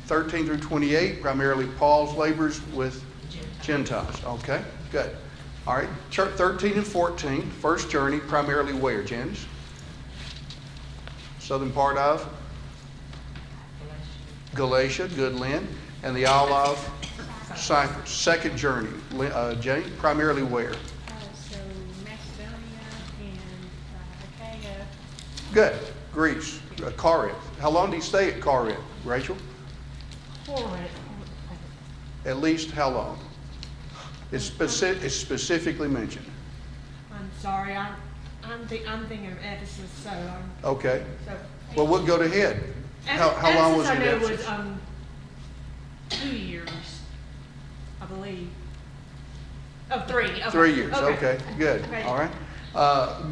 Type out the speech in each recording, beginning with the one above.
13 through 28, primarily Paul's labors with Gentiles. Okay, good. All right, 13 and 14, first journey, primarily where, Janice? Southern part of? Galatia, good, Lynn. And the Isle of Cyprus. Second journey, Jane, primarily where? So Macedonia and Achaia. Good, Greece, Corinth. How long did he stay at Corinth, Rachel? Corinth. At least how long? It's specifically mentioned. I'm sorry, I'm thinking of Ephesus, so Okay. so. Well, we'll go ahead. How long was he in Ephesus? Ephesus? I know was 2 years, I believe. Oh, 3. Okay. 3 years. Okay, good. Okay. All right.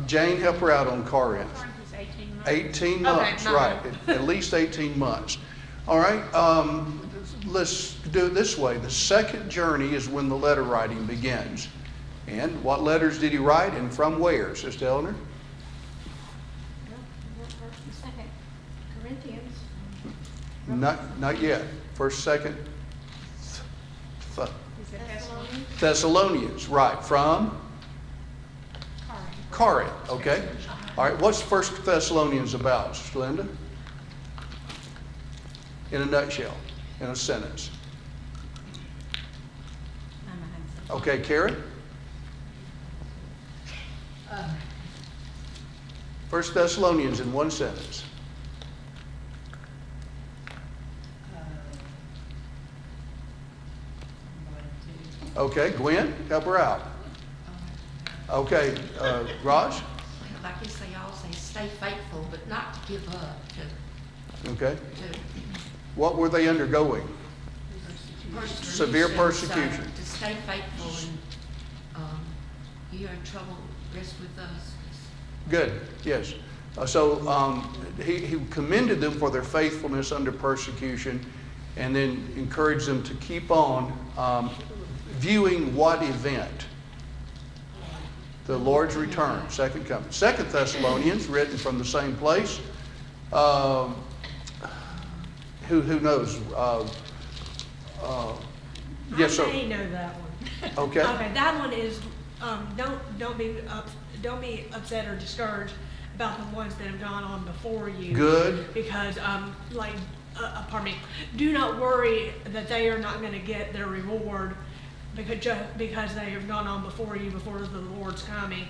Jane, help her out on Corinth. Corinth is 18 months. 18 months, Okay, right. At least 18 months. All right. Let's do it this way. The second journey is when the letter writing begins. And what letters did he write and from where, Sister Eleanor? First and Second Corinthians. Not yet. First, second, Is it Thessalonians? Thessalonians, right. From Corinth. Corinth, okay. All right, what's First Thessalonians about, Sister Linda? In a nutshell, in a sentence. Okay, Karen? First Thessalonians in one sentence. Okay, Gwen, help her out. Okay, Raj? Like you say, y'all say, stay faithful, but not to give up. Okay. To What were they undergoing? Severe persecution. So, to stay faithful and you're in trouble, rest with us. Good, yes. He commended them for their faithfulness under persecution and then encouraged them to keep on viewing what event? The Lord's return, second coming. Second Thessalonians, written from the same place. Who knows? Yes, sir. I may know that one. Okay. Okay, that one is, don't be upset or discouraged about the ones that have gone on before you. Good. Because, pardon me, do not worry that they are not going to get their reward because they have gone on before you, before the Lord's coming,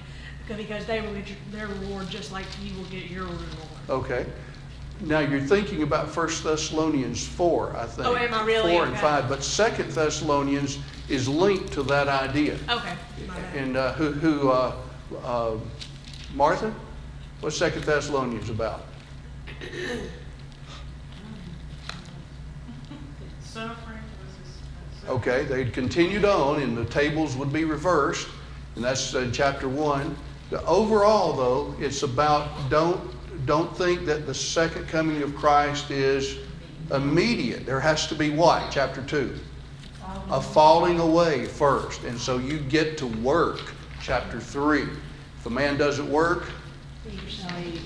because they will get their reward just like you will get your reward. Okay. Now you're thinking about 1 Thessalonians 4, I think. Oh, am I really? 4 and Okay. 5, but 2 Thessalonians is linked to that idea. Okay. My bad. And Martha? What's 2 Thessalonians about? Suffering was Okay, they'd continued on and the tables would be reversed, and that's chapter 1. The overall, though, it's about don't think that the second coming of Christ is immediate. There has to be what? Chapter 2. A falling away first. And so you get to work. Chapter 3. If a man doesn't work,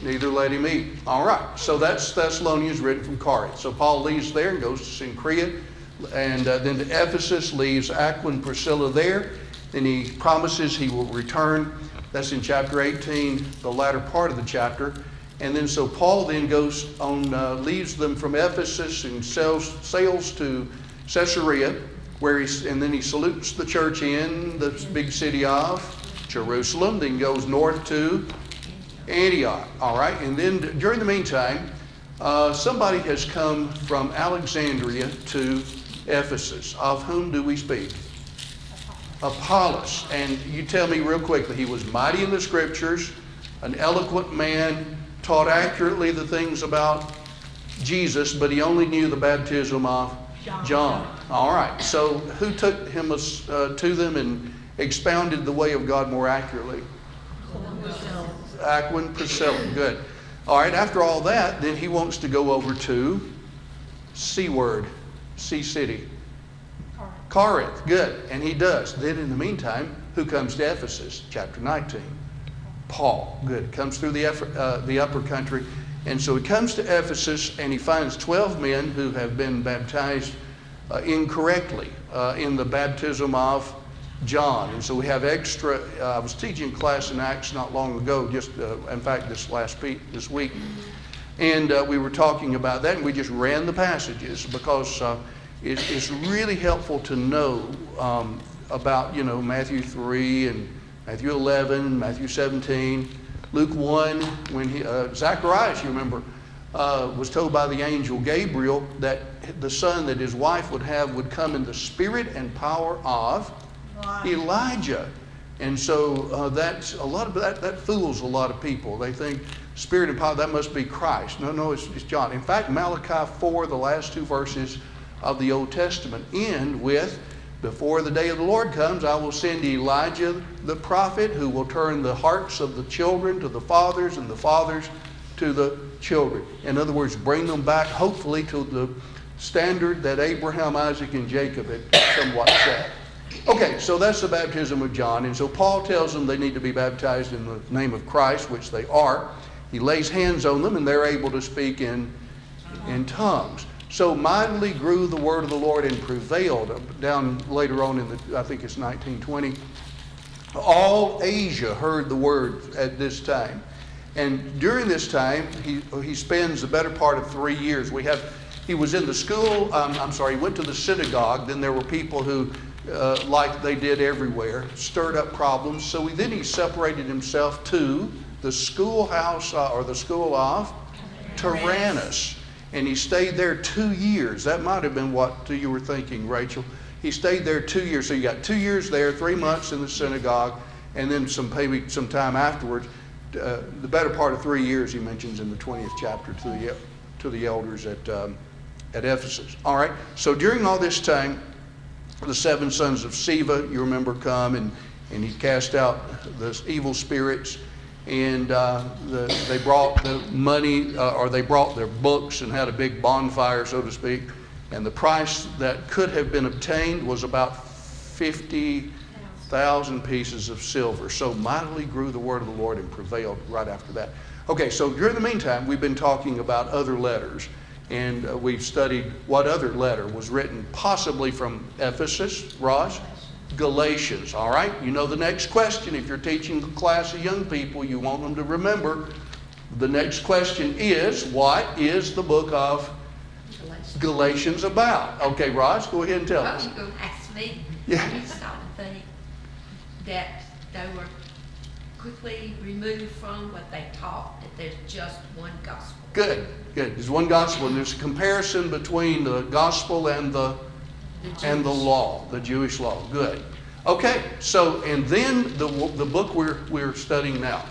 neither let him eat. All right. So that's Thessalonians written from Corinth. So Paul leaves there and goes to Cenchrea. And then to Ephesus, leaves Aquila and Priscilla there. Then he promises he will return. That's in chapter 18, the latter part of the chapter. And then so Paul then goes on, leaves them from Ephesus and sails to Caesarea, and then he salutes the church in the big city of Jerusalem. Then goes north to Antioch. All right, and then during the meantime, somebody has come from Alexandria to Ephesus. Of whom do we speak? Apollos. And you tell me real quickly, he was mighty in the scriptures, an eloquent man, taught accurately the things about Jesus, but he only knew the baptism of John. All right. So who took him to them and expounded the way of God more accurately? Aquila and Priscilla. Good. All right. After all that, then he wants to go over to Sea City. Corinth. Good. And he does. Then in the meantime, who comes to Ephesus? Chapter 19. Paul. Good. Comes through the upper country. And so he comes to Ephesus and he finds 12 men who have been baptized incorrectly in the baptism of John. And so we have extra, I was teaching class in Acts not long ago, just in fact this week. And we were talking about that, and we just ran the passages because it's really helpful to know about, Matthew 3 and Matthew 11, Matthew 17, Luke 1, when Zacharias, you remember, was told by the angel Gabriel that the son that his wife would have would come in the spirit and power of Elijah. And so that's a lot of that fools a lot of people. They think spirit and power, that must be Christ. No, it's John. In fact, Malachi 4, the last two verses of the Old Testament, end with, before the day of the Lord comes, I will send Elijah the prophet, who will turn the hearts of the children to the fathers and the fathers to the children. In other words, bring them back, hopefully, to the standard that Abraham, Isaac, and Jacob had somewhat set. Okay, so that's the baptism of John. And so Paul tells them they need to be baptized in the name of Christ, which they are. He lays hands on them, and they're able to speak in tongues. So mightily grew the word of the Lord and prevailed. Down later on I think it's 1920, all Asia heard the word at this time. And during this time, he spends the better part of 3 years. He was in the school, he went to the synagogue. Then there were people who, like they did everywhere, stirred up problems. So then he separated himself to the schoolhouse or the school of Tyrannus. And he stayed there 2 years. That might have been what you were thinking, Rachel. He stayed there 2 years. So you got 2 years there, 3 months in the synagogue, and then maybe some time afterwards. The better part of 3 years he mentions in the 20th chapter to the elders at Ephesus. All right. So during all this time, the 7 sons of Sceva, you remember, come and he cast out the evil spirits. And they brought the money, or they brought their books and had a big bonfire, so to speak. And the price that could have been obtained was about 50,000 pieces of silver. So mightily grew the word of the Lord and prevailed right after that. Okay, so during the meantime, we've been talking about other letters. And we've studied what other letter was written, possibly from Ephesus, Roz? Galatians, all right? You know the next question. If you're teaching a class of young people, you want them to remember. The next question is, what is the book of Galatians about? Okay, Roz, go ahead and tell us. You're going to ask me. Yeah. I just started to think that they were quickly removed from what they taught, that there's just one gospel. Good. There's one gospel, and there's a comparison between the gospel and the law, the Jewish law. Good. Okay, so, and then the book we're studying now.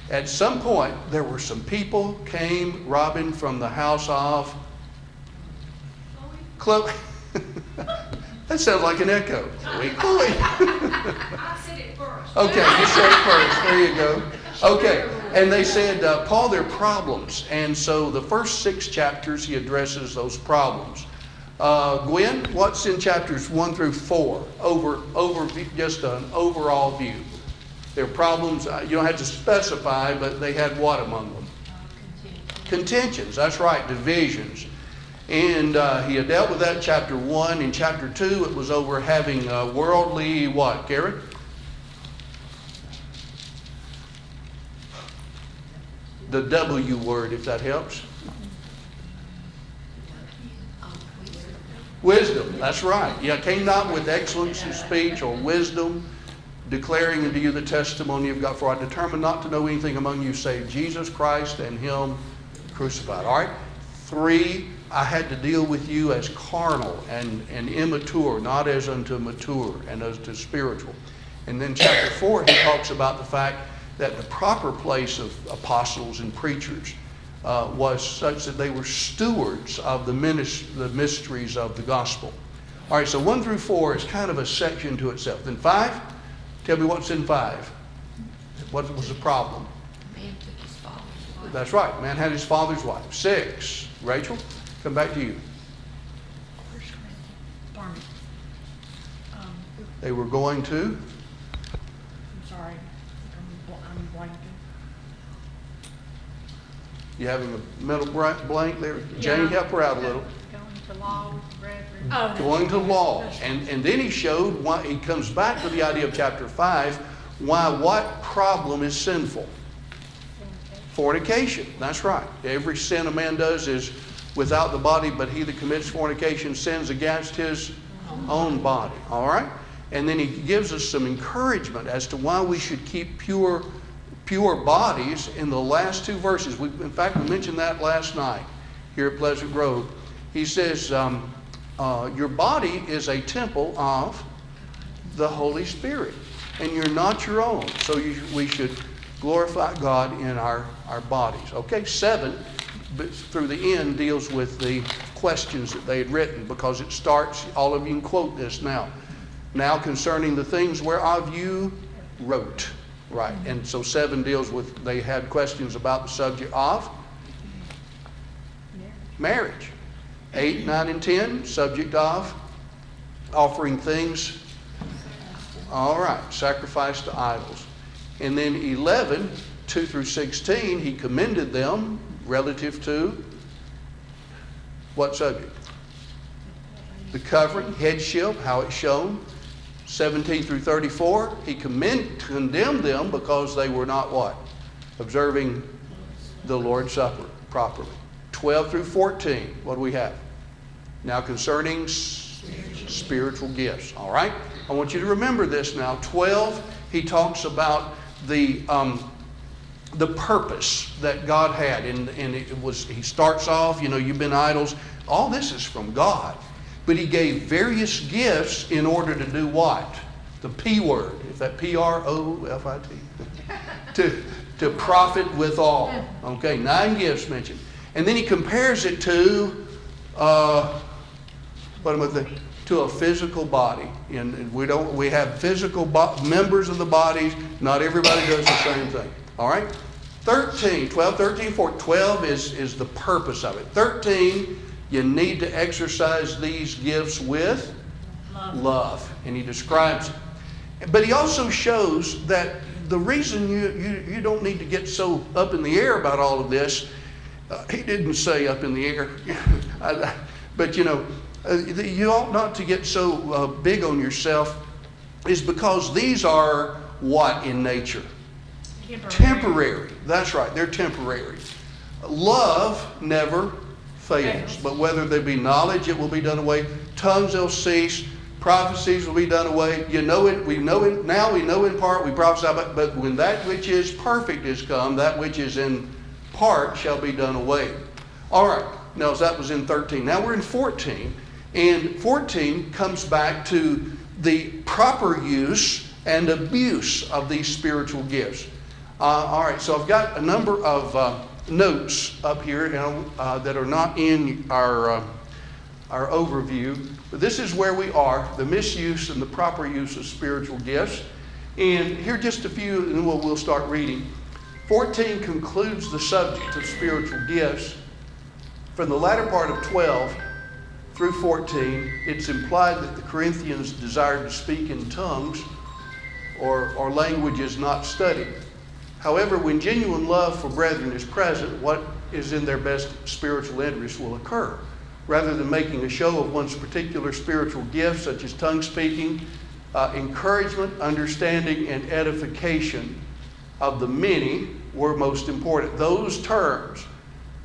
At some point, there were some people came, Robin, from the house of Chloe. That sounds like an echo. Chloe. I said it first. Okay, you said it first. There you go. Okay, and they said, Paul, there are problems. And so the first 6 chapters, he addresses those problems. Gwen, what's in chapters 1 through 4? Just an overall view. There are problems, you don't have to specify, but they had what among them? Contentions, that's right, divisions. And he had dealt with that in chapter 1. In chapter 2, it was over having worldly what, Karen? The W word, if that helps. Wisdom, that's right. Yeah, came not with excellence of speech or wisdom, declaring unto you the testimony of God. For I determined not to know anything among you save Jesus Christ and Him crucified. All right. 3, I had to deal with you as carnal and immature, not as unto mature and as to spiritual. And then chapter 4, he talks about the fact that the proper place of apostles and preachers was such that they were stewards of the mysteries of the gospel. All right, so 1 through 4 is kind of a section to itself. Then 5, tell me what's in 5. What was the problem? Man took his father's wife. That's right, man had his father's wife. 6, Rachel, come back to you. Pardon me. They were going to, I'm sorry. I'm blanking. You having a mental blank there? Jane, help her out a little. Going to law with the brethren. Oh, Going to law. that's- And then he showed why, he comes back to the idea of chapter 5, why what problem is sinful? Fornication. That's right. Every sin a man does is without the body, but he that commits fornication sins against his own body. All right? And then he gives us some encouragement as to why we should keep pure bodies in the last two verses. In fact, we mentioned that last night here at Pleasant Grove. He says, your body is a temple of the Holy Spirit, and you're not your own. So we should glorify God in our bodies. Okay, 7, but through the end, deals with the questions that they had written, because it starts, all of you can quote this now. Now concerning the things whereof you wrote. Right, and so 7 deals with, they had questions about the subject of marriage. 8, 9, and 10, subject of offering things, all right, sacrifice to idols. And then 11, 2 through 16, he commended them relative to what subject? The covering, headship, how it's shown. 17 through 34, he condemned them because they were not what? Observing the Lord's Supper properly. 12 through 14, what do we have? Now concerning spiritual gifts, all right? I want you to remember this now. 12, he talks about the purpose that God had. And he starts off, you've been idols. All this is from God. But he gave various gifts in order to do what? The P word. Is that P-R-O-F-I-T? To profit withal. Okay, 9 gifts mentioned. And then he compares it to, to a physical body. And we have physical members of the bodies. Not everybody does the same thing. All right? 12, 13, 14. 12 is the purpose of it. 13, you need to exercise these gifts with love. And he describes it. But he also shows that the reason you don't need to get so up in the air about all of this, he didn't say up in the air, but you ought not to get so big on yourself, is because these are what in nature? Temporary. That's right, they're temporary. Love never fails, but whether there be knowledge, it will be done away. Tongues will cease. Prophecies will be done away. Now we know in part, we prophesy, but when that which is perfect is come, that which is in part shall be done away. All right, now that was in 13. Now we're in 14, and 14 comes back to the proper use and abuse of these spiritual gifts. All right, so I've got a number of notes up here that are not in our overview. But this is where we are, the misuse and the proper use of spiritual gifts. And here are just a few, and then we'll start reading. 14 concludes the subject of spiritual gifts. From the latter part of 12 through 14, it's implied that the Corinthians desired to speak in tongues or languages not studied. However, when genuine love for brethren is present, what is in their best spiritual interest will occur. Rather than making a show of one's particular spiritual gifts, such as tongue speaking, encouragement, understanding, and edification of the many were most important. Those terms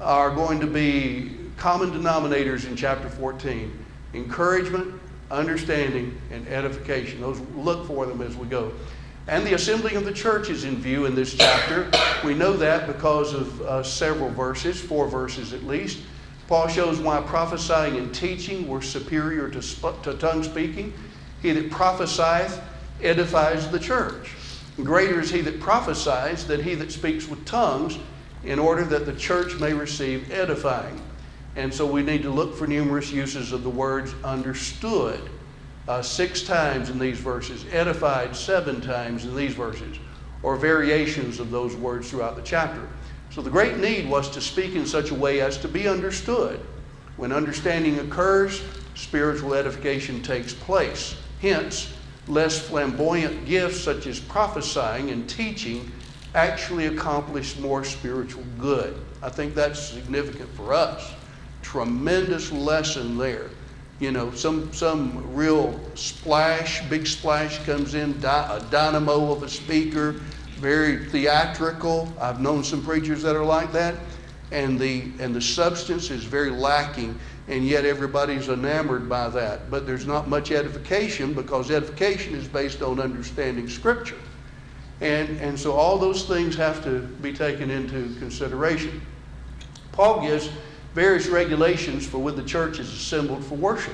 are going to be common denominators in chapter 14. Encouragement, understanding, and edification. Those, look for them as we go. And the assembling of the church is in view in this chapter. We know that because of several verses, 4 verses at least. Paul shows why prophesying and teaching were superior to tongue speaking. He that prophesieth edifies the church. Greater is he that prophesies than he that speaks with tongues, in order that the church may receive edifying. And so we need to look for numerous uses of the words understood. 6 times in these verses, edified 7 times in these verses, or variations of those words throughout the chapter. So the great need was to speak in such a way as to be understood. When understanding occurs, spiritual edification takes place. Hence, less flamboyant gifts such as prophesying and teaching actually accomplish more spiritual good. I think that's significant for us. Tremendous lesson there. You know, some real splash, big splash comes in, a dynamo of a speaker, very theatrical. I've known some preachers that are like that. And the substance is very lacking, and yet everybody's enamored by that. But there's not much edification, because edification is based on understanding Scripture. And so all those things have to be taken into consideration. Paul gives various regulations for when the church is assembled for worship.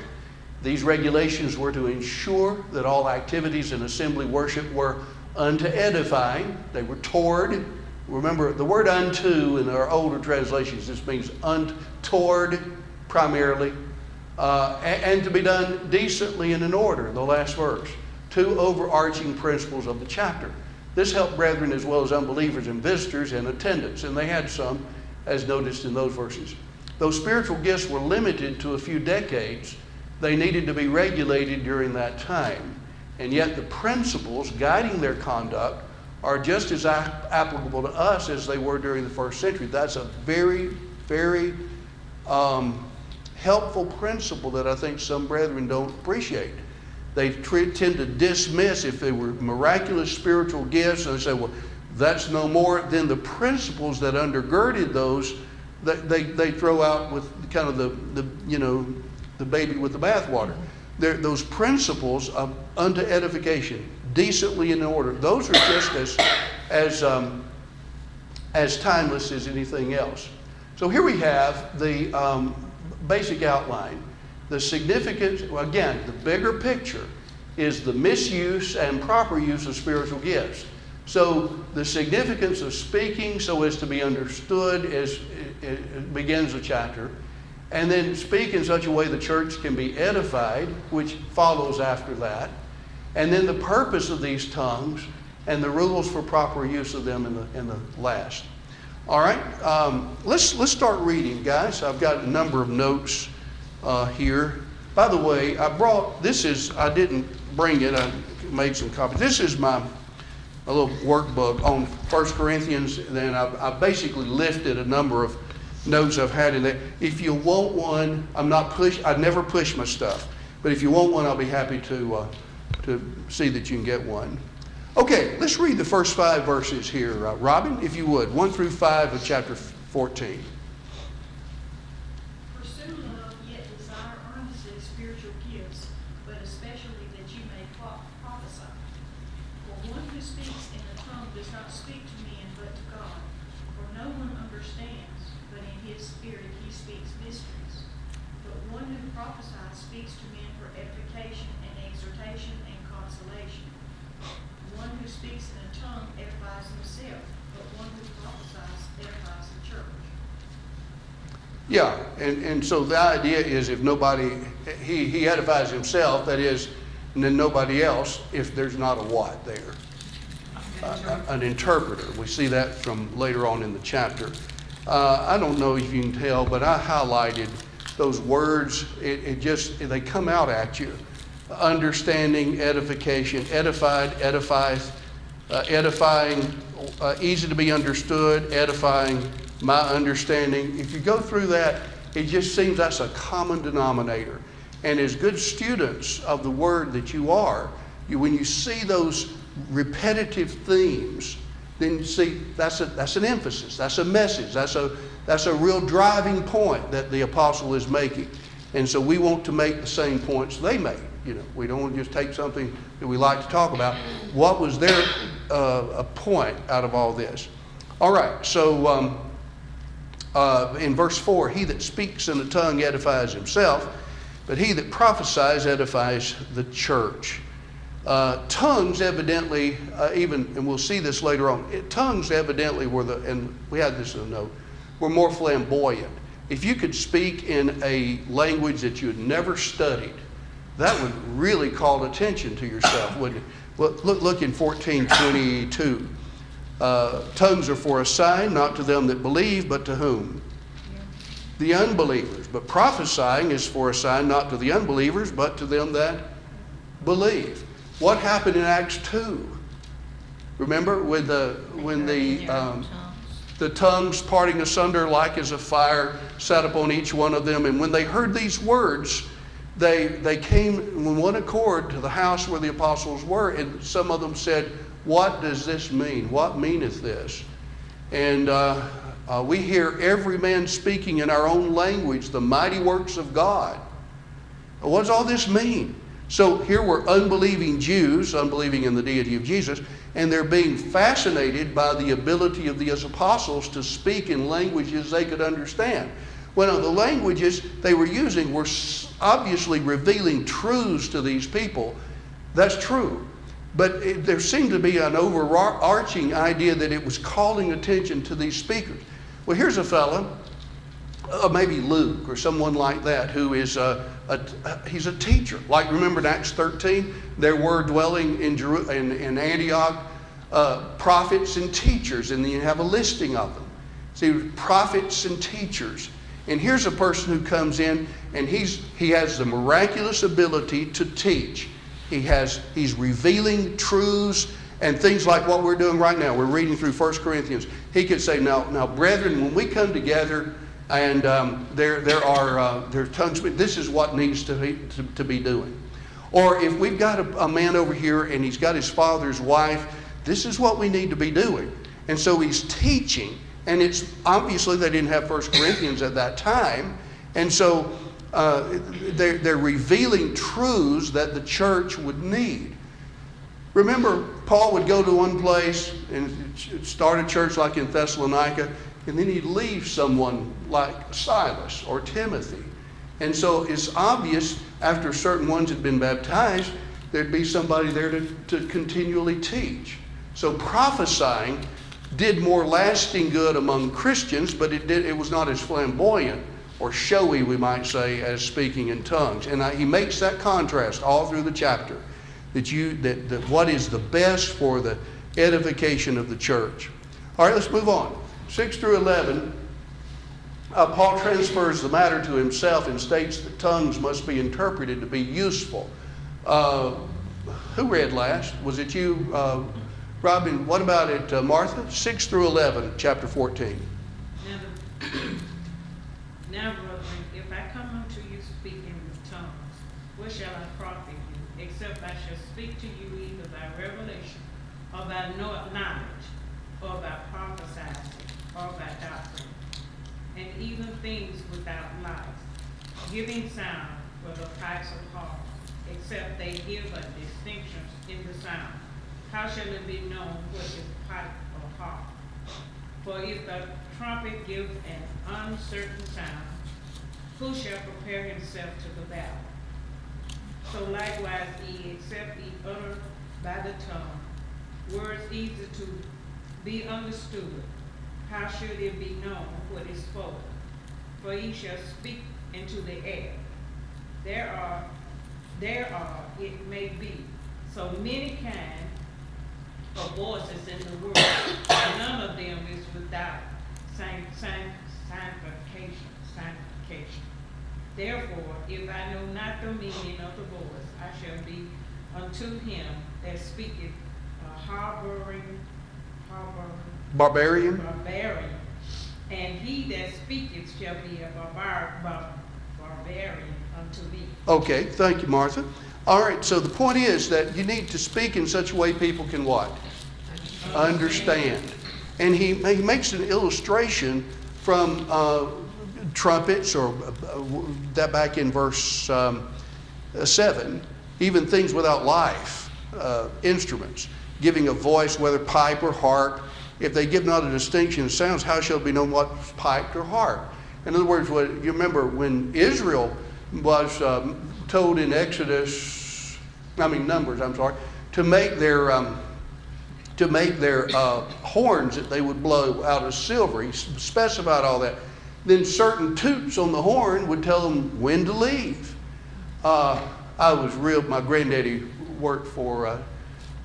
These regulations were to ensure that all activities in assembly worship were unto edifying. They were toward. Remember, the word unto in our older translations just means toward primarily, and to be done decently and in order, the last verse. Two overarching principles of the chapter. This helped brethren as well as unbelievers and visitors in attendance, and they had some, as noticed in those verses. Though spiritual gifts were limited to a few decades, they needed to be regulated during that time. And yet the principles guiding their conduct are just as applicable to us as they were during the first century. That's a very, very helpful principle that I think some brethren don't appreciate. They tend to dismiss if they were miraculous spiritual gifts, and they say, well, that's no more than the principles that undergirded those that they throw out with kind of the baby with the bathwater. Those principles of unto edification, decently in order, those are just as timeless as anything else. So here we have the basic outline. The significance, well, again, the bigger picture is the misuse and proper use of spiritual gifts. So the significance of speaking so as to be understood as it begins the chapter. And then speak in such a way the church can be edified, which follows after that. And then the purpose of these tongues and the rules for proper use of them in the last. All right, let's start reading, guys. I've got a number of notes here. By the way, I didn't bring it, I made some copies. This is a little workbook on 1 Corinthians, and then I basically lifted a number of notes I've had in there. If you want one, I never push my stuff, but if you want one, I'll be happy to see that you can get one. Okay, let's read the first 5 verses here. Robin, if you would, 1 through 5 of chapter 14. Pursue love, yet desire earnestly spiritual gifts, but especially that you may prophesy. For one who speaks in a tongue does not speak to men but to God. For no one understands, but in his spirit he speaks mysteries. But one who prophesies speaks to men for edification and exhortation and consolation. One who speaks in a tongue edifies himself, but one who prophesies edifies the church. Yeah, and so the idea is if nobody, he edifies himself, that is, and then nobody else, if there's not a what there? An interpreter. We see that from later on in the chapter. I don't know if you can tell, but I highlighted those words. They come out at you. Understanding, edification, edified, edifieth, edifying, easy to be understood, edifying, my understanding. If you go through that, it just seems that's a common denominator. And as good students of the Word that you are, when you see those repetitive themes, then you see that's an emphasis, that's a message, that's a real driving point that the apostle is making. And so we want to make the same points they made. We don't want to just take something that we like to talk about. What was their a point out of all this? All right, so in verse 4, he that speaks in a tongue edifies himself, but he that prophesies edifies the church. Tongues evidently, and we'll see this later on, tongues evidently and we had this in a note, were more flamboyant. If you could speak in a language that you had never studied, that would really call attention to yourself, wouldn't it? Well, look in 14:22. Tongues are for a sign, not to them that believe, but to whom? The unbelievers. But prophesying is for a sign, not to the unbelievers, but to them that believe. What happened in Acts 2? Remember when the tongues parting asunder like as a fire sat upon each one of them. And when they heard these words, they came in one accord to the house where the apostles were. And some of them said, "What does this mean? What meaneth this?" And we hear every man speaking in our own language the mighty works of God. What does all this mean? So here were unbelieving Jews, unbelieving in the deity of Jesus, and they're being fascinated by the ability of these apostles to speak in languages they could understand. Well, the languages they were using were obviously revealing truths to these people. That's true. But there seemed to be an overarching idea that it was calling attention to these speakers. Well, here's a fellow, maybe Luke or someone like that, who is he's a teacher. Like, remember in Acts 13, there were dwelling in Antioch prophets and teachers, and then you have a listing of them. See, prophets and teachers. And here's a person who comes in, and he has the miraculous ability to teach. He's revealing truths and things like what we're doing right now. We're reading through 1 Corinthians. He could say, now, brethren, when we come together and there are tongues, this is what needs to be doing. Or if we've got a man over here and he's got his father's wife, this is what we need to be doing. And so he's teaching. And it's obviously they didn't have 1 Corinthians at that time. And so they're revealing truths that the church would need. Remember, Paul would go to one place and start a church like in Thessalonica, and then he'd leave someone like Silas or Timothy. And so it's obvious after certain ones had been baptized, there'd be somebody there to continually teach. So prophesying did more lasting good among Christians, but it was not as flamboyant or showy, we might say, as speaking in tongues. And he makes that contrast all through the chapter, that what is the best for the edification of the church. All right, let's move on. 6 through 11, Paul transfers the matter to himself and states that tongues must be interpreted to be useful. Who read last? Was it you, Robin? What about it, Martha? 6 through 11, chapter 14. Now, brethren, if I come unto you speaking with tongues, what shall I profit you, except I shall speak to you either by revelation, or by knowledge, or by prophesying, or by doctrine, and even things without life, giving sound for the pipes of harp, except they give a distinction in the sound. How shall it be known what is pipe or harp? For if the trumpet give an uncertain sound, who shall prepare himself to the battle? So likewise ye, except ye utter by the tongue words easy to be understood, how should it be known what is spoken? For ye shall speak into the air. There are, it may be, so many kinds of voices in the world, and none of them is without sanctification. Therefore, if I know not the meaning of the voice, I shall be unto him that speaketh Barbarian. And he that speaketh shall be a barbarian unto thee. Okay, thank you, Martha. All right, so the point is that you need to speak in such a way people can what? Understand. And he makes an illustration from trumpets, or that back in verse 7, even things without life, instruments, giving a voice, whether pipe or harp. If they give not a distinction of sounds, how shall it be known what's piped or harp? In other words, you remember when Israel was told in Numbers, to make their horns that they would blow out of silver. He specified all that. Then certain toots on the horn would tell them when to leave. My granddaddy worked for,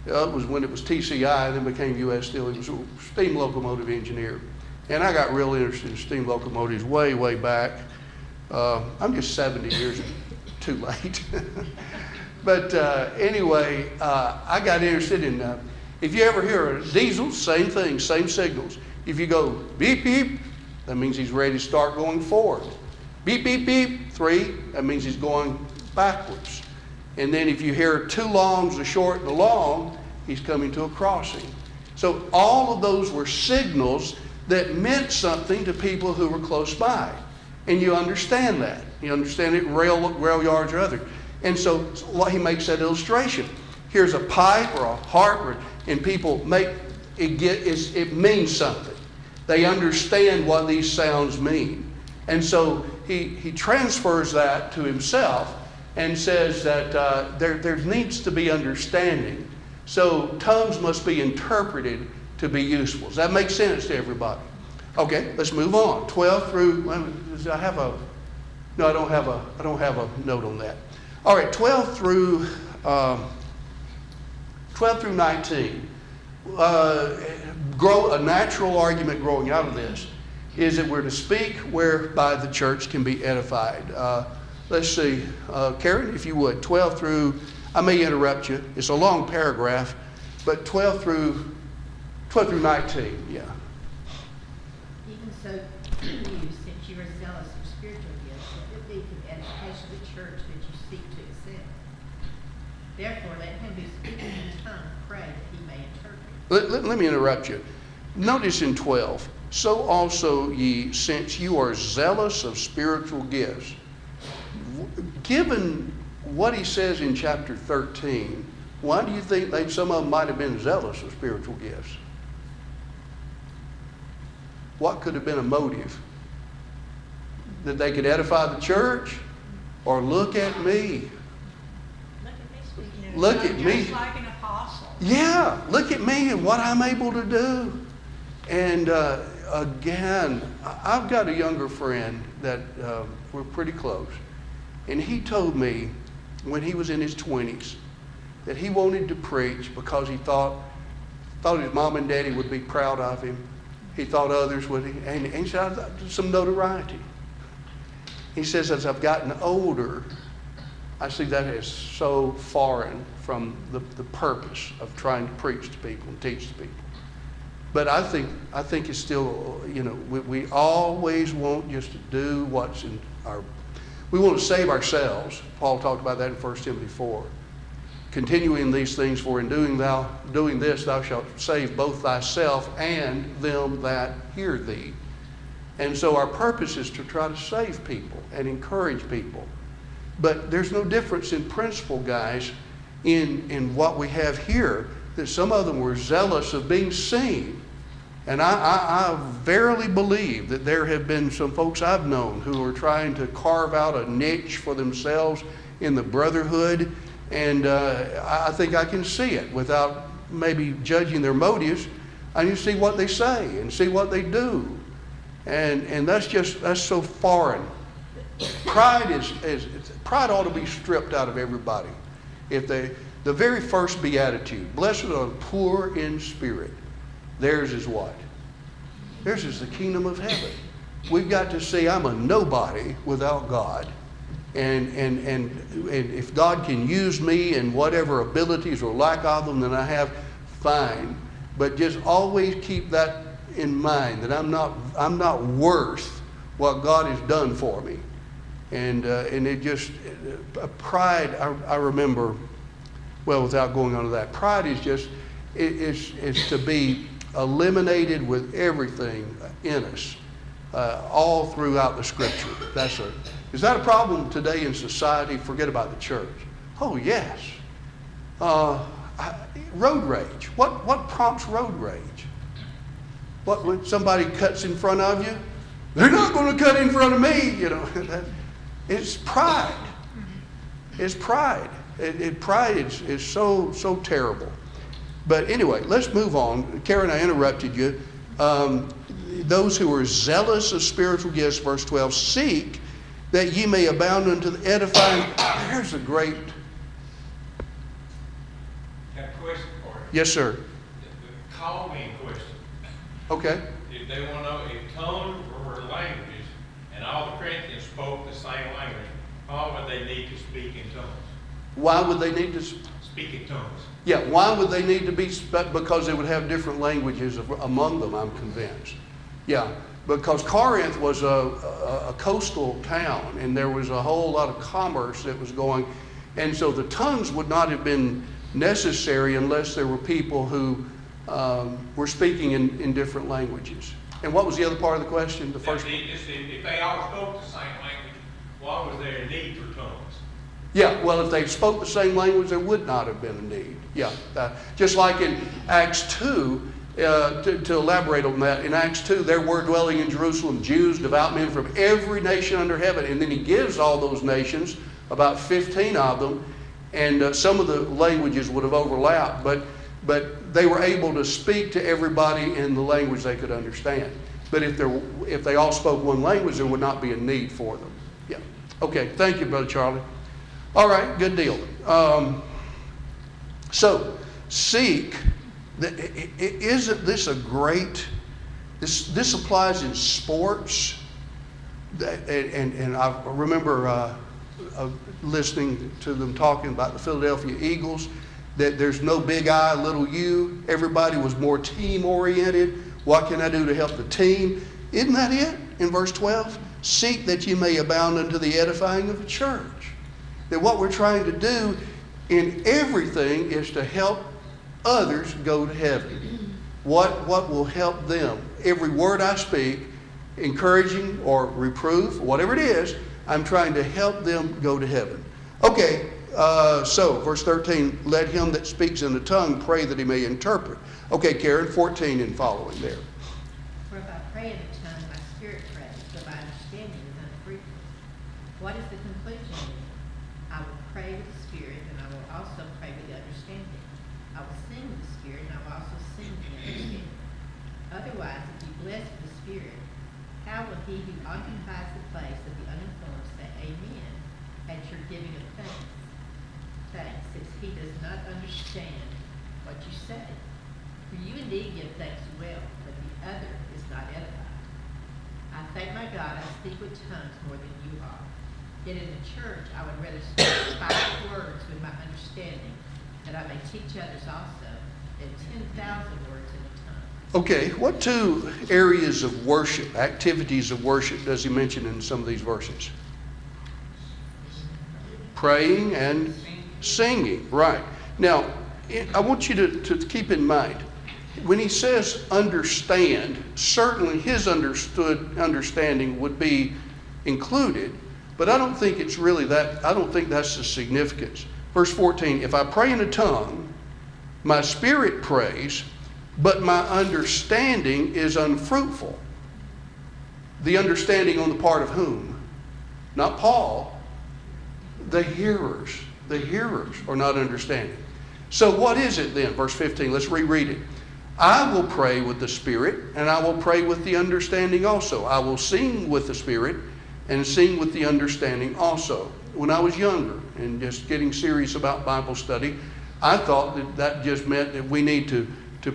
it was when it was TCI, then became U.S. Steel. He was a steam locomotive engineer. And I got real interested in steam locomotives way, way back. I'm just 70 years too late. But anyway, I got interested in If you ever hear a diesel, same thing, same signals. If you go beep, beep, that means he's ready to start going forward. Beep, beep, beep, 3, that means he's going backwards. And then if you hear 2 longs, the short and the long, he's coming to a crossing. So all of those were signals that meant something to people who were close by. And you understand that. You understand it in rail yards or other. And so he makes that illustration. Here's a pipe or a harp, and people make it means something. They understand what these sounds mean. And so he transfers that to himself and says that there needs to be understanding. So tongues must be interpreted to be useful. Does that make sense to everybody? Okay, let's move on. 12 through, no, I don't have a note on that. All right, 12 through 19. A natural argument growing out of this is that we're to speak whereby the church can be edified. Let's see, Karen, if you would, 12 through, I may interrupt you, it's a long paragraph, but 12 through 19, yeah. Even so, you, since you are zealous for spiritual gifts, let it be for the edification of the church that you seek to excel. Therefore, let him who speaks in tongue pray that he may interpret. Let me interrupt you. Notice in 12, so also ye, since you are zealous of spiritual gifts. Given what he says in chapter 13, why do you think some of them might have been zealous of spiritual gifts? What could have been a motive? That they could edify the church? Or look at me? Look at me. Just like an apostle. Yeah, look at me and what I'm able to do. And again, I've got a younger friend that we're pretty close. And he told me when he was in his 20s that he wanted to preach because he thought his mom and daddy would be proud of him. He thought others would. And he said, some notoriety. He says, as I've gotten older, I see that as so foreign from the purpose of trying to preach to people and teach to people. But I think it's still, we always want just to do what's in we want to save ourselves. Paul talked about that in 1 Timothy 4. Continuing these things, for in doing this thou shalt save both thyself and them that hear thee. And so our purpose is to try to save people and encourage people. But there's no difference in principle, guys, in what we have here, that some of them were zealous of being seen. And I verily believe that there have been some folks I've known who are trying to carve out a niche for themselves in the brotherhood. And I think I can see it without maybe judging their motives. I need to see what they say and see what they do. And that's so foreign. Pride ought to be stripped out of everybody. The very first beatitude, blessed are the poor in spirit. Theirs is what? Theirs is the kingdom of heaven. We've got to see I'm a nobody without God. And if God can use me in whatever abilities or lack of them that I have, fine. But just always keep that in mind, that I'm not worth what God has done for me. And it just, pride, I remember, well, without going on to that, pride is just, it's to be eliminated with everything in us, all throughout the Scripture. Is that a problem today in society? Forget about the church. Oh, yes. Road rage. What prompts road rage? What, when somebody cuts in front of you? They're not going to cut in front of me. It's pride. It's pride. Pride is so terrible. But anyway, let's move on. Karen, I interrupted you. Those who are zealous of spiritual gifts, verse 12, seek that ye may abound unto the edifying. There's a great. I have a question for you. Yes, sir. The calling question. Okay. If they want to know if tongues were languages and all the Corinthians spoke the same language, why would they need to speak in tongues? Why would they need to? speak in tongues. Yeah, why would they need to be, because they would have different languages among them, I'm convinced. Yeah, because Corinth was a coastal town, and there was a whole lot of commerce that was going, and so the tongues would not have been necessary unless there were people who were speaking in different languages. And what was the other part of the question? The first. If they all spoke the same language, why was there a need for tongues? Yeah, well, if they spoke the same language, there would not have been a need. Yeah, just like in Acts 2, to elaborate on that, in Acts 2, there were dwelling in Jerusalem Jews, devout men from every nation under heaven. And then he gives all those nations, about 15 of them, and some of the languages would have overlapped, but they were able to speak to everybody in the language they could understand. But if they all spoke one language, there would not be a need for them. Yeah. Okay, thank you, Brother Charlie. All right, good deal. So, seek. Isn't this a great? This applies in sports. And I remember listening to them talking about the Philadelphia Eagles. That there's no big I, little you. Everybody was more team oriented. What can I do to help the team? Isn't that it in verse 12? Seek that you may abound unto the edifying of the church. That what we're trying to do in everything is to help others go to heaven. What will help them? Every word I speak, encouraging or reproof, whatever it is, I'm trying to help them go to heaven. Okay, so verse 13, let him that speaks in the tongue pray that he may interpret. Okay, Karen, 14 and following there. For if I pray in a tongue, my spirit prays, but my understanding is unfruitful. What is the conclusion? I will pray with the spirit, and I will also pray with the understanding. I will sing with the spirit, and I will also sing with the understanding. Otherwise, if you bless with the spirit, how will he who occupies the place of the uninformed say amen at your giving of thanks? Since he does not understand what you say. For you indeed give thanks well, but the other is not edified. I thank my God I speak with tongues more than you are. Yet in the church I would rather speak 5 words with my understanding, that I may teach others also, than 10,000 words in a tongue. Okay, what 2 areas of worship, activities of worship, does he mention in some of these verses? Praying and singing, right. Now, I want you to keep in mind, when he says understand, certainly his understanding would be included, but I don't think it's really that, I don't think that's the significance. Verse 14, if I pray in a tongue, my spirit prays, but my understanding is unfruitful. The understanding on the part of whom? Not Paul. The hearers. The hearers are not understanding. So what is it then? Verse 15, let's reread it. I will pray with the Spirit, and I will pray with the understanding also. I will sing with the Spirit, and sing with the understanding also. When I was younger and just getting serious about Bible study, I thought that just meant that we need to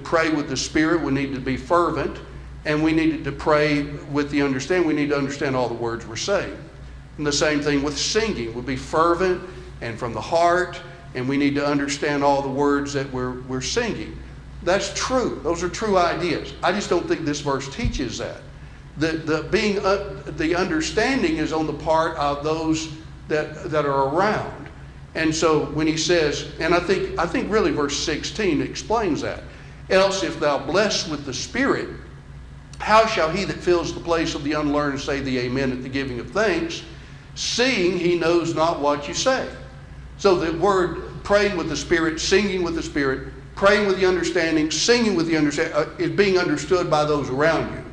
pray with the Spirit, we need to be fervent, and we needed to pray with the understanding. We need to understand all the words we're saying. And the same thing with singing. We'll be fervent and from the heart, and we need to understand all the words that we're singing. That's true. Those are true ideas. I just don't think this verse teaches that. The understanding is on the part of those that are around. And so when he says, and I think really verse 16 explains that. Else if thou bless with the Spirit, how shall he that fills the place of the unlearned say the amen at the giving of thanks, seeing he knows not what you say? So the word praying with the Spirit, singing with the Spirit, praying with the understanding, singing with the understanding is being understood by those around you.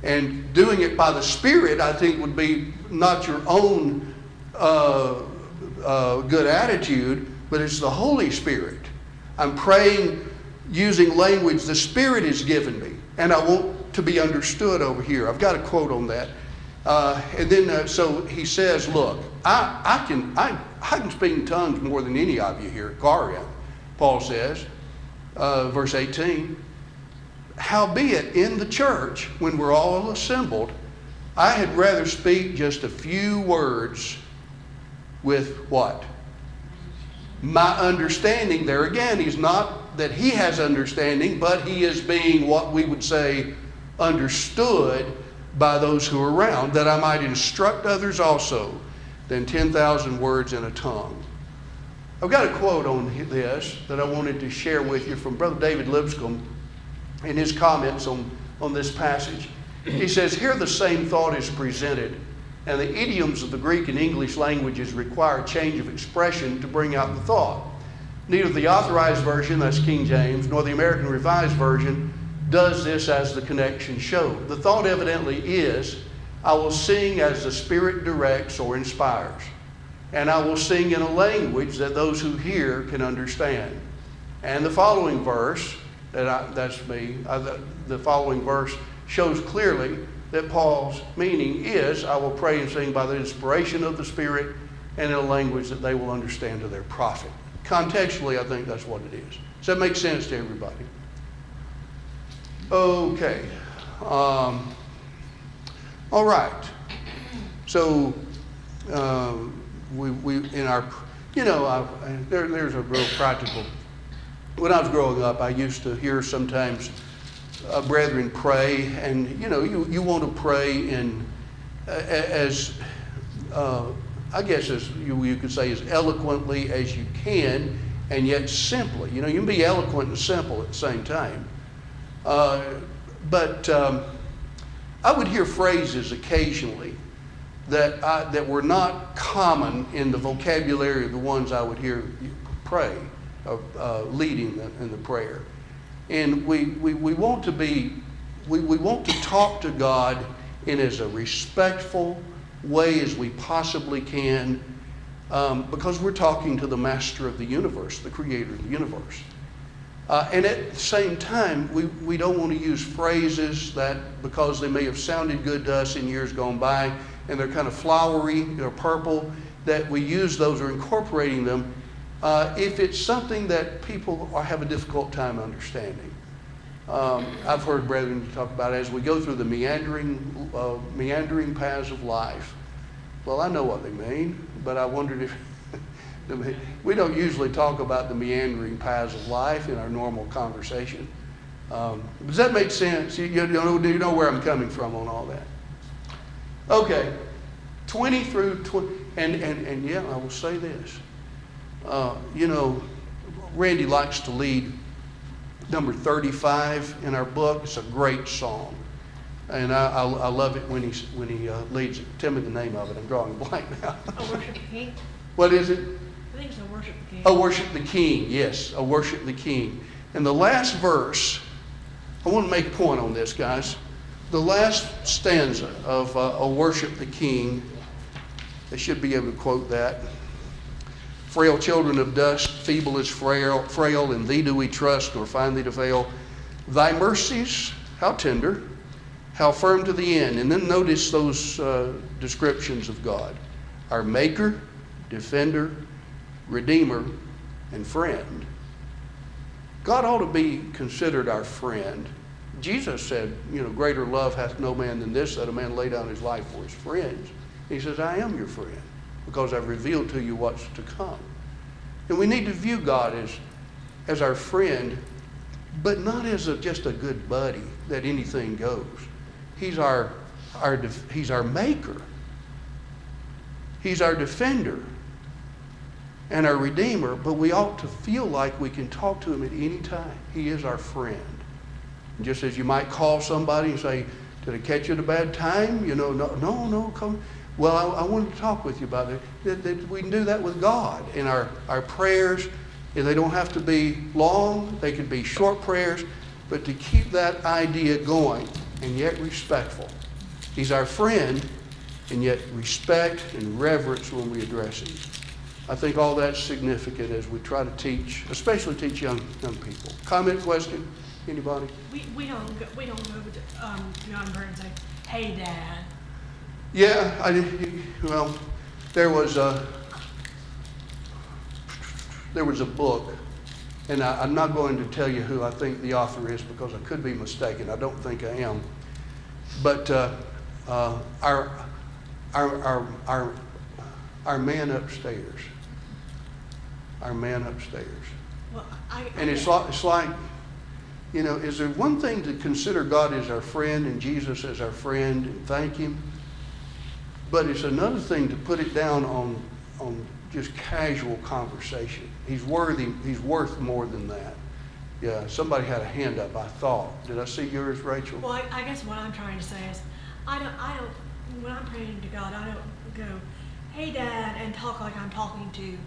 And doing it by the Spirit, I think, would be not your own good attitude, but it's the Holy Spirit. I'm praying using language the Spirit has given me, and I want to be understood over here. I've got a quote on that. And then, so he says, look, I can speak in tongues more than any of you here at Corinth, Paul says, verse 18. Howbeit, in the church, when we're all assembled, I had rather speak just a few words with what? My understanding, there again, he's not that he has understanding, but he is being what we would say understood by those who are around, that I might instruct others also than 10,000 words in a tongue. I've got a quote on this that I wanted to share with you from Brother David Lipscomb in his comments on this passage. He says, here the same thought is presented, and the idioms of the Greek and English languages require change of expression to bring out the thought. Neither the Authorized Version, that's King James, nor the American Revised Version does this as the connection showed. The thought evidently is, I will sing as the Spirit directs or inspires, and I will sing in a language that those who hear can understand. And the following verse, the following verse shows clearly that Paul's meaning is, I will pray and sing by the inspiration of the Spirit and in a language that they will understand to their profit. Contextually, I think that's what it is. Does that make sense to everybody? Okay. All right. So, we in our, there's a real practical. When I was growing up, I used to hear sometimes brethren pray, and you want to pray in as I guess as you could say as eloquently as you can, and yet simply. You can be eloquent and simple at the same time. But I would hear phrases occasionally that were not common in the vocabulary of the ones I would hear pray, leading in the prayer. And we want to be, we want to talk to God in as a respectful way as we possibly can, because we're talking to the master of the universe, the creator of the universe. And at the same time, we don't want to use phrases that, because they may have sounded good to us in years gone by, and they're kind of flowery, they're purple, that we use those or incorporating them if it's something that people have a difficult time understanding. I've heard brethren talk about as we go through the meandering paths of life. Well, I know what they mean, but I wondered if we don't usually talk about the meandering paths of life in our normal conversation. Does that make sense? Do you know where I'm coming from on all that? Okay, 20 through 20, and yeah, I will say this. Randy likes to lead number 35 in our book. It's a great song, and I love it when he leads it. Tell me the name of it. I'm drawing a blank now. Oh, Worship the King? What is it? I think it's a Worship the King. Oh, Worship the King. Yes, a Worship the King. And the last verse, I want to make a point on this, guys. The last stanza of A Worship the King, they should be able to quote that. Frail children of dust, feeble as frail, in thee do we trust, nor find thee to fail. Thy mercies, how tender, how firm to the end. And then notice those descriptions of God. Our maker, defender, redeemer, and friend. God ought to be considered our friend. Jesus said, greater love hath no man than this, that a man lay down his life for his friends. He says, I am your friend, because I've revealed to you what's to come. And we need to view God as our friend, but not as just a good buddy that anything goes. He's our maker. He's our defender and our redeemer, but we ought to feel like we can talk to him at any time. He is our friend. And just as you might call somebody and say, did I catch you at a bad time? No, come. Well, I wanted to talk with you about it. That we can do that with God in our prayers. And they don't have to be long. They can be short prayers. But to keep that idea going and yet respectful. He's our friend and yet respect and reverence when we address him. I think all that's significant as we try to teach, especially teach young people. Comment, question? Anybody? We don't go to John Burns and say, hey, Dad. Yeah, there was a book, and I'm not going to tell you who I think the author is because I could be mistaken. I don't think I am. But our man upstairs our man upstairs. Well, And it's like, you know, is there one thing to consider God as our friend and Jesus as our friend and thank Him? But it's another thing to put it down on just casual conversation. He's worth more than that. Yeah, somebody had a hand up, I thought. Did I see yours, Rachel? Well, I guess what I'm trying to say is, I don't, when I'm praying to God, I don't go, hey, Dad, and talk like I'm talking to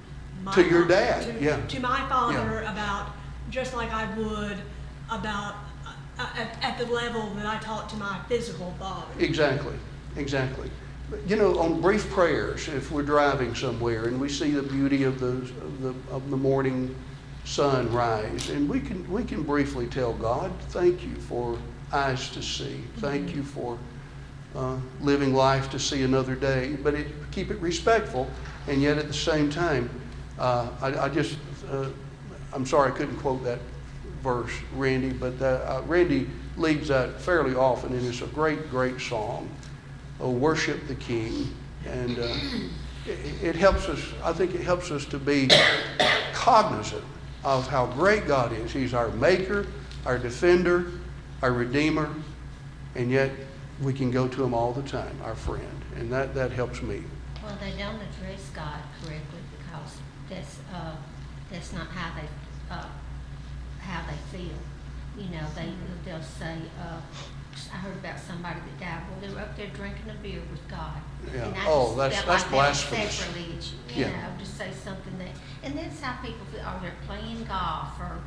my To your mom, dad, yeah. To my father about, just like I would about, at the level that I talk to my physical father. Exactly. But, you know, on brief prayers, if we're driving somewhere and we see the beauty of the morning sun rise, and we can briefly tell God, thank you for eyes to see. Thank you for living life to see another day. But keep it respectful, and yet at the same time, I'm sorry I couldn't quote that verse, Randy, but Randy leads that fairly often, and it's a great, great song. Worship the King, and it helps us. I think it helps us to be cognizant of how great God is. He's our Maker, our Defender, our Redeemer, and yet we can go to Him all the time, our friend, and that helps me. Well, they don't address God correctly because that's not how they feel. You know, they'll say, I heard about somebody that died. Well, they were up there drinking a beer with God. Yeah. And I Oh, just that's felt like blasphemous. That was sacrilege, Yeah. know, to say something that, and that's how people feel, or they're playing golf or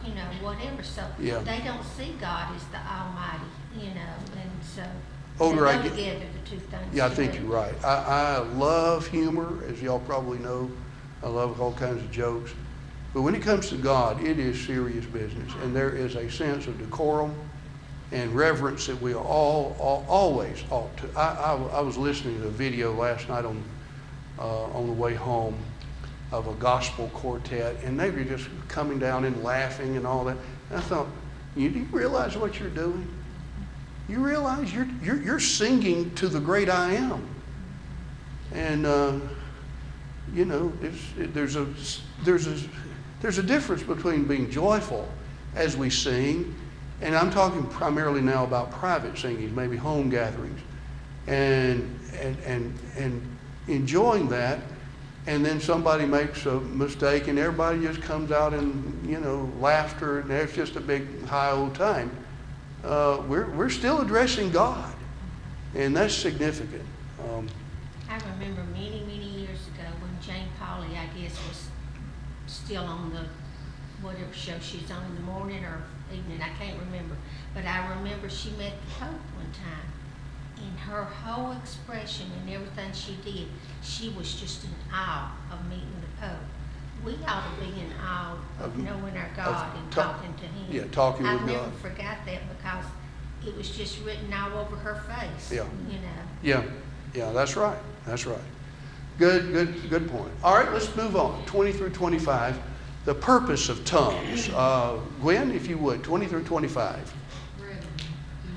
you know, whatever. So Yeah. they don't see God as the Almighty, you know, and so Older I they go get- together, the two things. Yeah, I think together. you're right. I love humor, as y'all probably know. I love all kinds of jokes. But when it comes to God, it is serious business. And there is a sense of decorum and reverence that we always ought to. I was listening to a video last night on the way home of a gospel quartet, and they were just coming down and laughing and all that. And I thought, do you realize what you're doing? You realize you're singing to the great I Am. And you know, there's a difference between being joyful as we sing, and I'm talking primarily now about private singing, maybe home gatherings, and enjoying that, and then somebody makes a mistake, and everybody just comes out in, you know, laughter, and there's just a big high old time. We're still addressing God, and that's significant. I remember many, many years ago when Jane Pauley, I guess, was still on the whatever show she's on in the morning or evening, I can't remember. But I remember she met the Pope one time, and her whole expression and everything she did, she was just in awe of meeting the Pope. We ought to be in awe of knowing our God and talking to Him. Yeah, talking with I've never God. forgot that because it was just written all over her face. Yeah. You know. Yeah, that's right. That's right. Good point. All right, let's move on. 20 through 25, the purpose of tongues. Gwen, if you would, 20 through 25. Brethren, do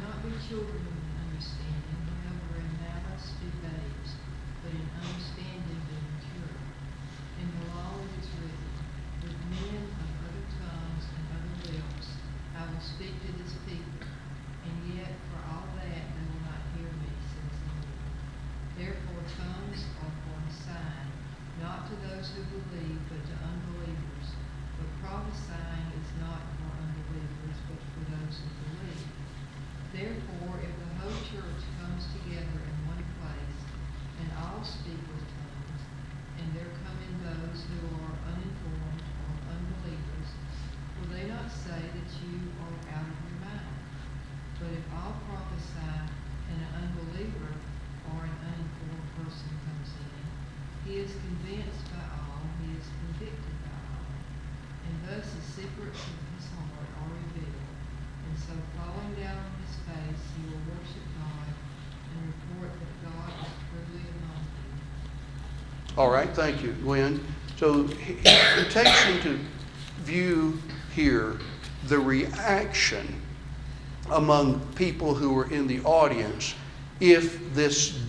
not be children in understanding, whenever in malice be babes, but in understanding be mature. In the law it is written, with men of other tongues and other lips I will speak to this people, and yet for all that they will not hear me, says the Lord. Therefore tongues are for a sign, not to those who believe, but to unbelievers. But prophesying is not for unbelievers, but for those who believe. Therefore, if the whole church comes together in one place, and all speak with tongues, and there come in those who are uninformed or unbelievers, will they not say that you are out of your mind? But if all prophesy, and an unbeliever or an uninformed person comes in, he is convinced by all, he is convicted by all. And thus the secrets of his heart are revealed. And so falling down on his face, he will worship God and report that God is truly among you. All right, thank you, Gwen. So he takes into view here the reaction among people who are in the audience if this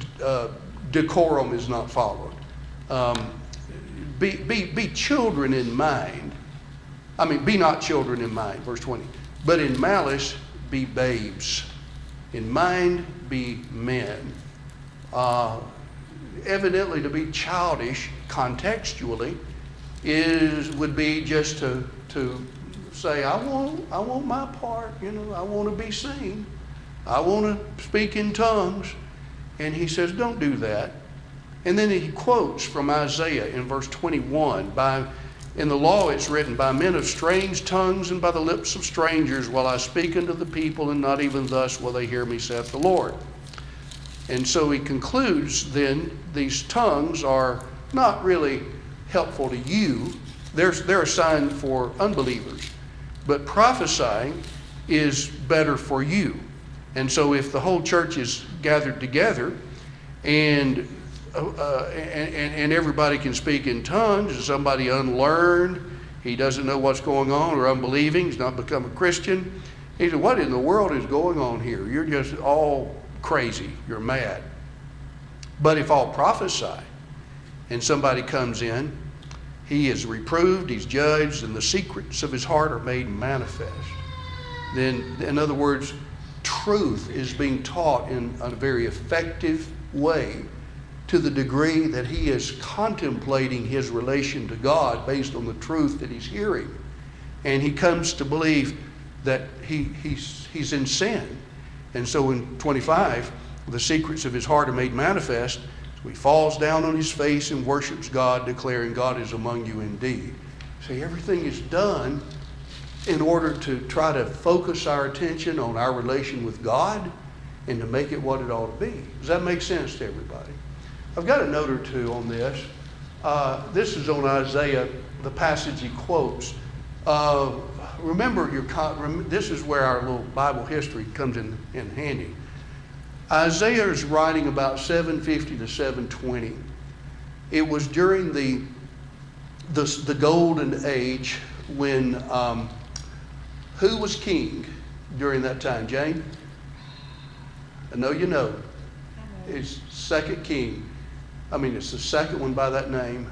decorum is not followed. be children in mind. I mean, be not children in mind, verse 20. But in malice, be babes. In mind, be men. Evidently, to be childish, contextually, would be just to say, I want my part, I want to be seen. I want to speak in tongues. And he says, don't do that. And then he quotes from Isaiah in verse 21, in the law it's written, by men of strange tongues and by the lips of strangers will I speak unto the people, and not even thus will they hear me, saith the Lord. And so he concludes then, these tongues are not really helpful to you. They're a sign for unbelievers. But prophesying is better for you. And so if the whole church is gathered together and everybody can speak in tongues, and somebody unlearned, he doesn't know what's going on, or unbelieving, he's not become a Christian, he said, what in the world is going on here? You're just all crazy. You're mad. But if all prophesy and somebody comes in, he is reproved, he's judged, and the secrets of his heart are made manifest. Then, in other words, truth is being taught in a very effective way, to the degree that he is contemplating his relation to God based on the truth that he's hearing. And he comes to believe that he's in sin. And so in 25, the secrets of his heart are made manifest. So he falls down on his face and worships God, declaring, God is among you indeed. See, everything is done in order to try to focus our attention on our relation with God and to make it what it ought to be. Does that make sense to everybody? I've got a note or two on this. This is on Isaiah, the passage he quotes. Remember, this is where our little Bible history comes in handy. Isaiah is writing about 750 to 720. It was during the golden age when, who was king during that time, Jane? I know you know. It's second king. It's the second one by that name.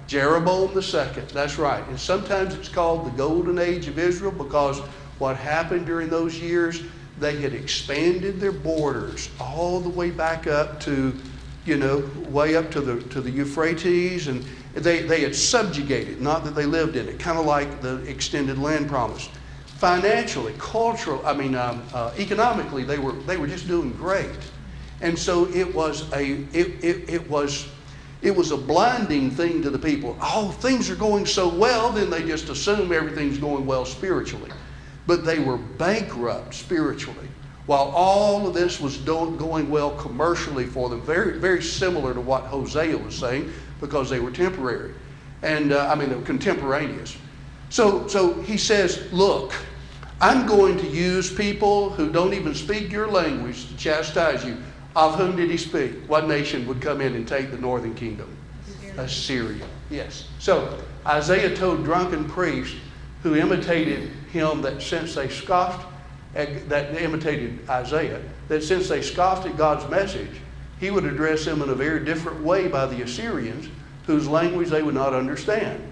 Jeroboam the second. That's right. And sometimes it's called the golden age of Israel because what happened during those years, they had expanded their borders all the way back up to, way up to the Euphrates, and they had subjugated, not that they lived in it, kind of like the extended land promise. Financially, cultural, economically, they were just doing great. And so it was a blinding thing to the people. Oh, things are going so well, then they just assume everything's going well spiritually. But they were bankrupt spiritually, while all of this was going well commercially for them. Very, very similar to what Hosea was saying, because they were temporary. And they were contemporaneous. So he says, look, I'm going to use people who don't even speak your language to chastise you. Of whom did he speak? What nation would come in and take the northern kingdom? Assyria. Yes. So Isaiah told drunken priests who imitated him that since they scoffed, that imitated Isaiah, that since they scoffed at God's message, he would address them in a very different way by the Assyrians, whose language they would not understand.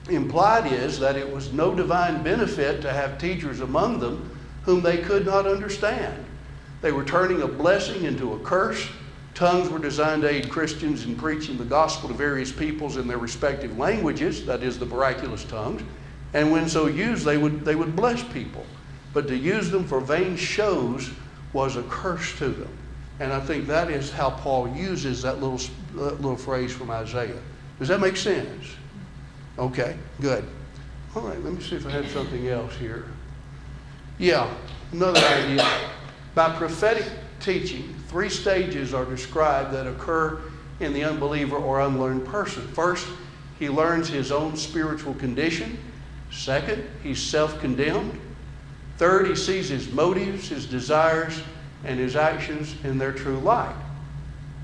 Implied is that it was no divine benefit to have teachers among them whom they could not understand. They were turning a blessing into a curse. Tongues were designed to aid Christians in preaching the gospel to various peoples in their respective languages, that is, the miraculous tongues. And when so used, they would bless people. But to use them for vain shows was a curse to them. And I think that is how Paul uses that little phrase from Isaiah. Does that make sense? Okay, good. All right, let me see if I had something else here. Yeah, another idea. By prophetic teaching, 3 stages are described that occur in the unbeliever or unlearned person. First, he learns his own spiritual condition. Second, he's self-condemned. Third, he sees his motives, his desires, and his actions in their true light.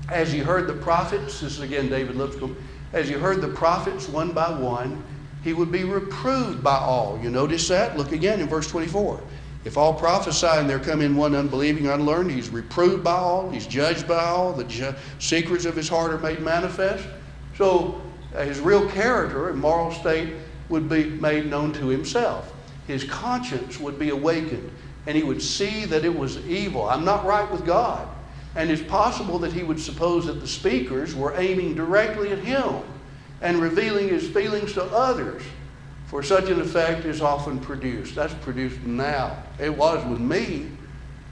As you heard the prophets, this is again David Lipscomb, as you heard the prophets one by one, he would be reproved by all. You notice that? Look again in verse 24. If all prophesy and there come in one unbelieving, unlearned, he's reproved by all, he's judged by all, the secrets of his heart are made manifest. So his real character and moral state would be made known to himself. His conscience would be awakened, and he would see that it was evil. I'm not right with God. And it's possible that he would suppose that the speakers were aiming directly at him and revealing his feelings to others. For such an effect is often produced. That's produced now. It was with me.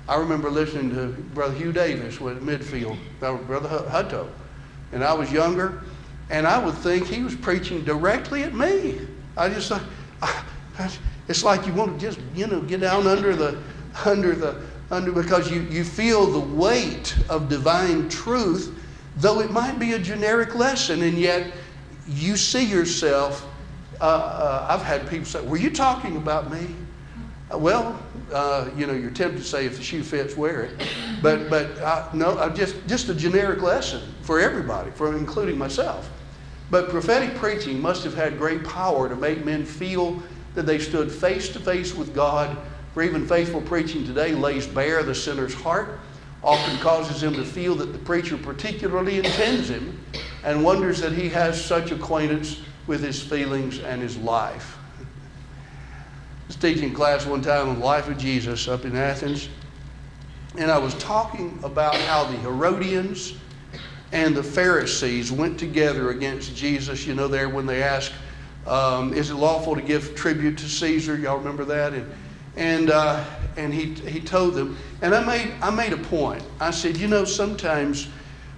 I remember listening to Brother Hugh Davis with midfield, Brother Hutto. And I was younger, and I would think he was preaching directly at me. I just thought, it's like you want to just, get down because you feel the weight of divine truth, though it might be a generic lesson, and yet you see yourself. I've had people say, were you talking about me? Well, you're tempted to say if the shoe fits, wear it. But no, just a generic lesson for everybody, including myself. But prophetic preaching must have had great power to make men feel that they stood face to face with God. For even faithful preaching today lays bare the sinner's heart, often causes him to feel that the preacher particularly intends him, and wonders that he has such acquaintance with his feelings and his life. I was teaching class one time on the life of Jesus up in Athens, and I was talking about how the Herodians and the Pharisees went together against Jesus, there when they asked, is it lawful to give tribute to Caesar? Y'all remember that? And he told them, and I made a point. I said, sometimes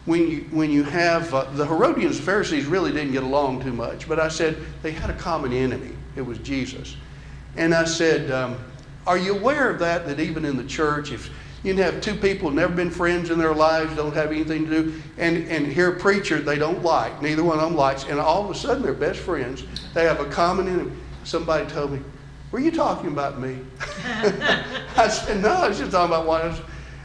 when you have the Herodians and Pharisees really didn't get along too much, but I said they had a common enemy. It was Jesus. And I said, are you aware of that even in the church, if you can have two people never been friends in their lives, don't have anything to do, and hear a preacher they don't like, neither one of them likes, and all of a sudden they're best friends, they have a common enemy. Somebody told me, were you talking about me? I said, no, I was just talking about what I was.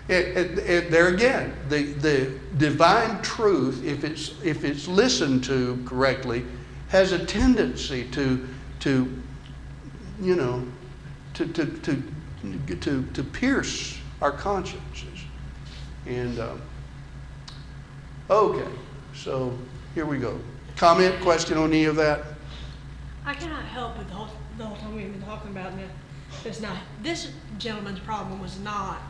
There again, the divine truth, if it's listened to correctly, has a tendency to pierce our consciences. And okay, so here we go. Comment, question on any of that? I cannot help but the whole time we've been talking about this gentleman's problem was not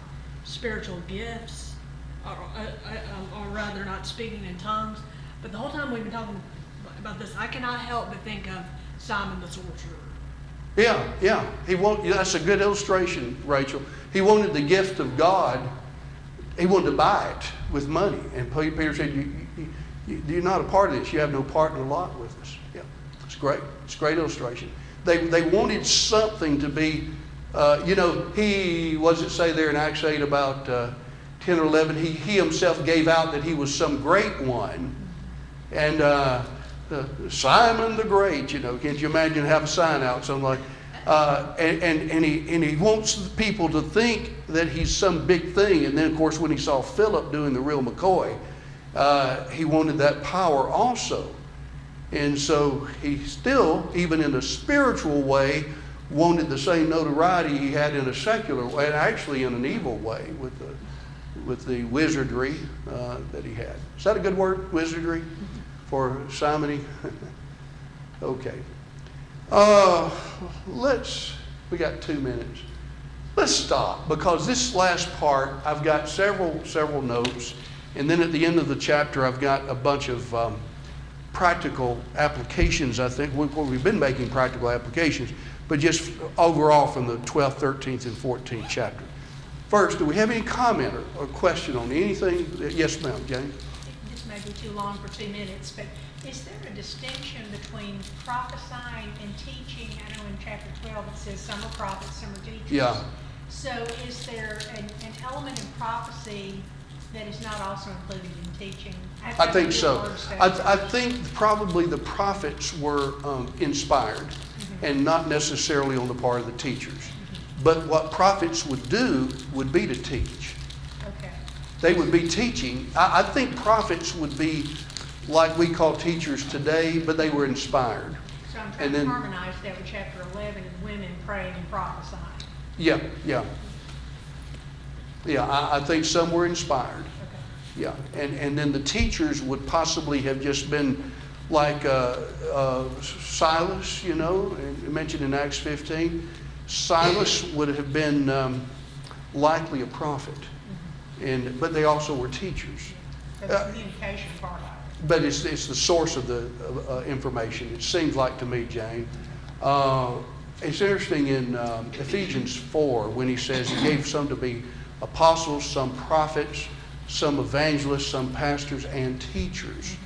spiritual gifts, or rather not speaking in tongues, but the whole time we've been talking about this, I cannot help but think of Simon the sorcerer. Yeah. That's a good illustration, Rachel. He wanted the gift of God. He wanted to buy it with money. And Peter said, you're not a part of this. You have no part in the lot with us. Yeah, it's great. It's a great illustration. They wanted something to be, he, what does it say there in Acts 8 about 10 or 11? He himself gave out that he was some great one. And Simon the Great, can't you imagine have a sign out, something like, and he wants people to think that he's some big thing. And then, of course, when he saw Philip doing the real McCoy, he wanted that power also. And so he still, even in a spiritual way, wanted the same notoriety he had in a secular way, and actually in an evil way with the wizardry that he had. Is that a good word, wizardry, for simony? Okay. We got 2 minutes. Let's stop, because this last part, I've got several notes, and then at the end of the chapter, I've got a bunch of practical applications, I think. We've been making practical applications, but just overall from the 12th, 13th, and 14th chapter. First, do we have any comment or question on anything? Yes, ma'am, Jane. This may be too long for 2 minutes, but is there a distinction between prophesying and teaching? I know in chapter 12 it says some are prophets, some are teachers. Yeah. So is there an element in prophecy that is not also included in teaching? I think so. I think probably the prophets were inspired and not necessarily on the part of the teachers. But what prophets would do would be to teach. Okay. They would be teaching. I think prophets would be like we call teachers today, but they were inspired. So I'm trying to harmonize that with chapter 11 and women praying and prophesying. Yeah, yeah. Yeah, I think some were inspired. Yeah, and then the teachers would possibly have just been like Silas, you know, mentioned in Acts 15. Silas would have been likely a prophet, but they also were teachers. The communication part of it. But it's the source of the information, it seems like to me, Jane. It's interesting in Ephesians 4 when he says he gave some to be apostles, some prophets, some evangelists, some pastors, and teachers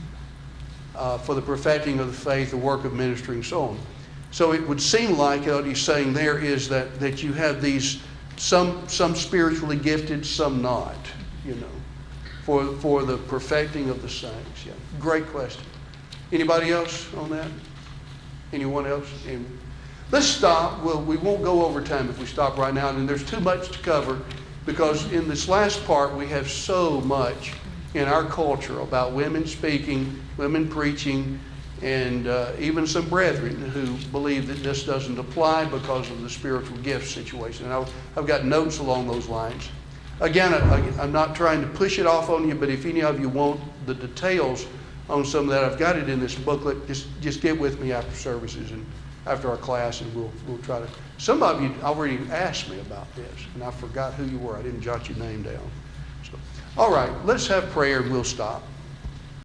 for the perfecting of the faith, the work of ministry, and so on. So it would seem like what he's saying there is that you have these, some spiritually gifted, some not, you know, for the perfecting of the saints. Yeah. Great question. Anybody else on that? Anyone else? Let's stop. Well, we won't go over time if we stop right now, and there's too much to cover because in this last part we have so much in our culture about women speaking, women preaching, and even some brethren who believe that this doesn't apply because of the spiritual gift situation. And I've got notes along those lines. Again, I'm not trying to push it off on you, but if any of you want the details on some of that, I've got it in this booklet. Just get with me after services and after our class, and we'll try to. Some of you already asked me about this, and I forgot who you were. I didn't jot your name down. So, all right, let's have prayer and we'll stop.